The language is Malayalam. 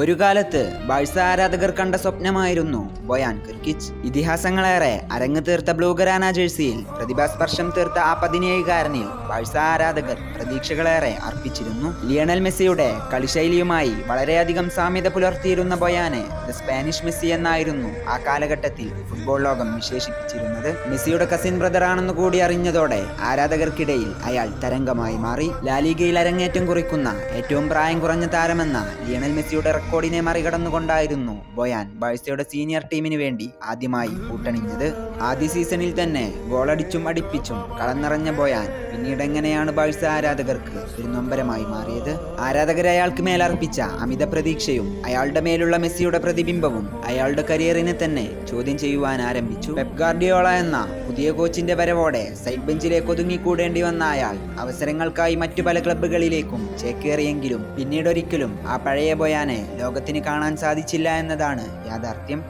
ഒരു കാലത്ത് ബാഴ്സ ആരാധകർ കണ്ട സ്വപ്നമായിരുന്നു ബൊയാൻ കിർകിച്ച്. ഇതിഹാസങ്ങളേറെ അരങ്ങ് തീർത്ത ബ്ലൂഗ്രാന ജേഴ്സിയിൽ പ്രതിഭാസ്പർശം തീർത്ത ആ 17-കാരനിൽ ബാഴ്സ ആരാധകർ പ്രതീക്ഷകളേറെ അർപ്പിച്ചിരുന്നു. ലിയണൽ മെസ്സിയുടെ കളിശൈലിയുമായി വളരെയധികം സാമ്യത പുലർത്തിയിരുന്ന ബൊയാനെ ദ സ്പാനിഷ് മെസ്സി എന്നായിരുന്നു ആ കാലഘട്ടത്തിൽ ഫുട്ബോൾ ലോകം വിശേഷിപ്പിച്ചിരുന്നത്. മെസ്സിയുടെ കസിൻ ബ്രദറാണെന്ന് കൂടി അറിഞ്ഞതോടെ ആരാധകർക്കിടയിൽ അയാൾ തരംഗമായി മാറി. ലാലിഗയിൽ അരങ്ങേറ്റം കുറിക്കുന്ന ഏറ്റവും പ്രായം കുറഞ്ഞ താരമെന്ന ലിയണൽ മെസ്സിയുടെ റെക്കോർഡിനെ മറികടന്നുകൊണ്ടായിരുന്നു ബൊയാൻ ബാഴ്സയുടെ സീനിയർ ടീമിന് വേണ്ടി ആദ്യമായി കൂട്ടണിഞ്ഞത്. ആദ്യ സീസണിൽ തന്നെ ഗോളടിച്ചും അടിപ്പിച്ചും കളം നിറഞ്ഞ ബൊയാൻ പിന്നീട് എങ്ങനെയാണ് ബാഴ്സ ആരാധകർക്ക് ഒരു നൊമ്പരമായി മാറിയത്? ആരാധകരെ അയാൾക്ക് മേലർപ്പിച്ച അമിത പ്രതീക്ഷയും അയാളുടെ മേലുള്ള മെസ്സിയുടെ പ്രതിബിംബവും അയാളുടെ കരിയറിനെ തന്നെ ചോദ്യം ചെയ്യുവാൻ ആരംഭിച്ചു. പെപ് ഗാർഡിയോള എന്ന പുതിയ കോച്ചിന്റെ വരവോടെ സൈഡ് ബെഞ്ചിലേക്ക് ഒതുങ്ങിക്കൂടേണ്ടി വന്ന അയാൾ അവസരങ്ങൾക്കായി മറ്റു പല ക്ലബ്ബുകളിലേക്കും ചേക്കേറിയെങ്കിലും പിന്നീടൊരിക്കലും ആ പഴയ ബൊയാനെ ലോകത്തിന് കാണാൻ സാധിച്ചില്ല എന്നതാണ് യാഥാർത്ഥ്യം.